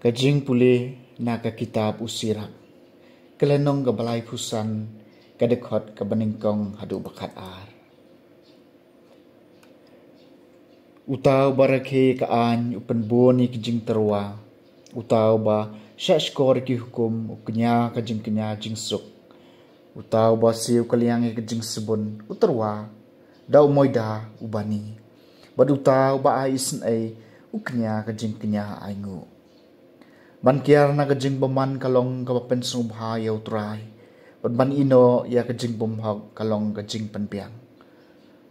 Ka Jingpule na ka kitab usirak. Kelenong ka balay pusan ka dekot ka baningkong hadu bakat ar. Utaw barake ka an upan boni ka jing terwa. Utaw ba siya skor ki hukum uknya ka jing kenya jing suk. Utaw ba siu kaliang ka jing sebun uterwa. Daw moida ubani. Bad utaw ba aisin ay uknya ka jing kenya aingu. Ban kiar na kajing baman kalong kapapen subha yaw try. Bad ban ino ya kajing bumhag kalong kajing panpiang.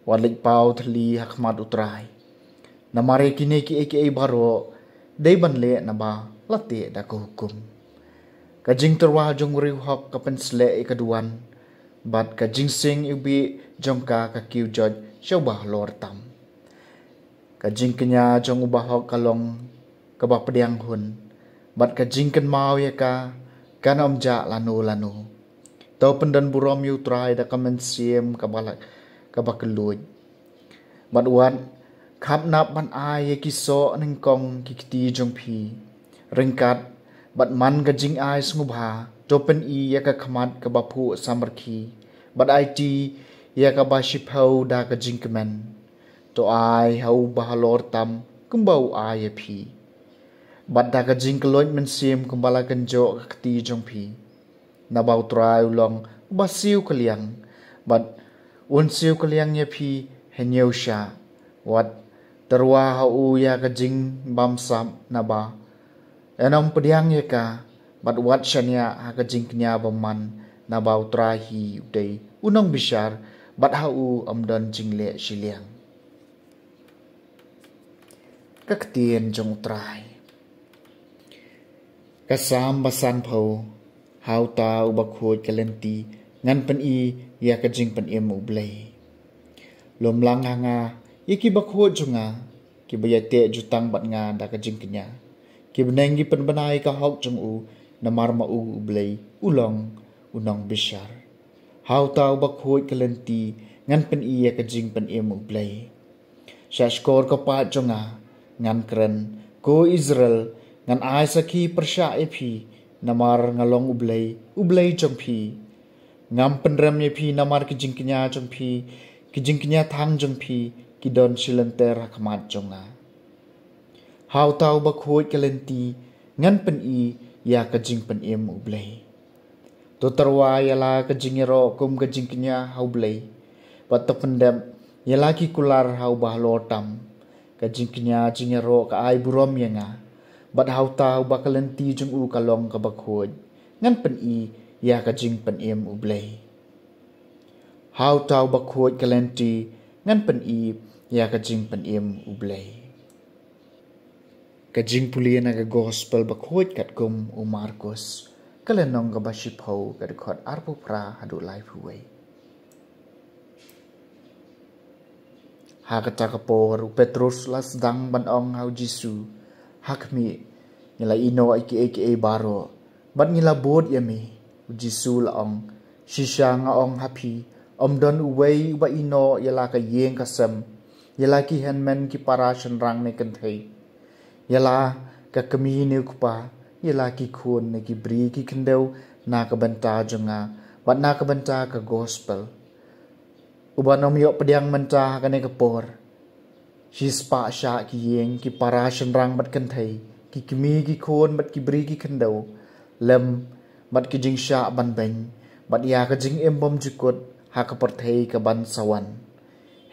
Walik pau thali hakmat utray. Namare kini ki eki baro day ban le na ba lati da ko hukum. Kajing terwa jong riwhok kapen sle ikaduan. Bad kajing sing ubi jongka kakiw jod syawbah lor tam. Kajing kenya jong ubahok kalong kabapadiang hun. Bat ka jingkan mau ya ka kana omja lanu. Tau pendan burom yu try da kamen siem kabakeluj. Bat wan kap nap ban ai ya kiso ning kong kikti jong pi. Ringkat bat man ka jing ai sngubha topen I ya ka khamat ka bapu samarki. Bat ai ti ya ka bashipau da ka jingkemen. To ai hau bahalor tam kumbau ai ya pi. Bat da ka jing keloj mensim kumbala kenjo kati jong pi. Nabau try ulong basiu kaliang. Bat unsiu kaliang ya pi henyau sya. Wat terwa hau ya ka jing bamsam naba. Enam pediang ya ka. Bat wat syanya ha ka jing kenya baman nabau try hi udai unong bisyar. Bat hau amdon jing le siliang. Kaketien jong try. Kasam basan pau hau ta ubakhuj kalenti ngan pen I ya ka jing pen em ublei lom lang nga iki bakhuj junga ki bayate jutang bat nga da ka jing kenya ki beneng gi pen banai ka hok jung u namar ma u ublei ulong unong bisyar hau ta ubakhuj kalenti ngan pen I ya ka jing pen em ublei syashkor ka pa junga ngan kren ko Israel ngan ai saki persya epi namar ngalong ublei jong pi ngam penrem epi namar kijing kenya jong pi kijing kenya thang jong pi kidon silenter hakmat jonga hau tau bakhuj kalenti ngan pen I ya kajing pen em ublei to terwa yala kajing ro kum kajing kenya hau blei bat to pendem yala ki kular hau bahlor tam kajing kenya jing ro ka ai burom yanga bat hau tau bakalenti jung u kalong ka bakhuj ngan pen I ya ka jing pen em ublei hau tau bakhuj kalenti ngan pen I ya ka jing pen em ublei ka jing puli na ka gospel bakhuj kat kum u Markus kalenong ka bashipau ka dekhot arpu pra hadu life huwei ha ka takapor Petrus las dang ban ong hau Jisu hakmi ngila ino iki baro bat ngila bod yami Jisu laong shisha nga ong happy omdon uwei ba ino yala ka yeng kasem yala ki henmen ki parashan rang ne kenthei yala ka kami ne kupa yala ki khun ne ki bri ki kendeu na ka banta jonga bat na ka banta ka gospel ubanom yo pediang menta ka ne kapor Shispa sya ki yeng ki parashan rang bat kenthei ki kimi ki khon bat ki bri ki khendau lem bat ki jing sya ban beng bat ya ka jing em bom jikut ha ka parthei ka ban sawan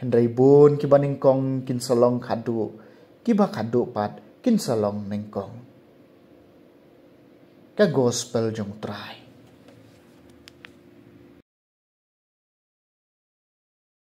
hendrai bun ki baning kong kin salong khadu ki ba khadu pat kin salong neng kong ka gospel jong try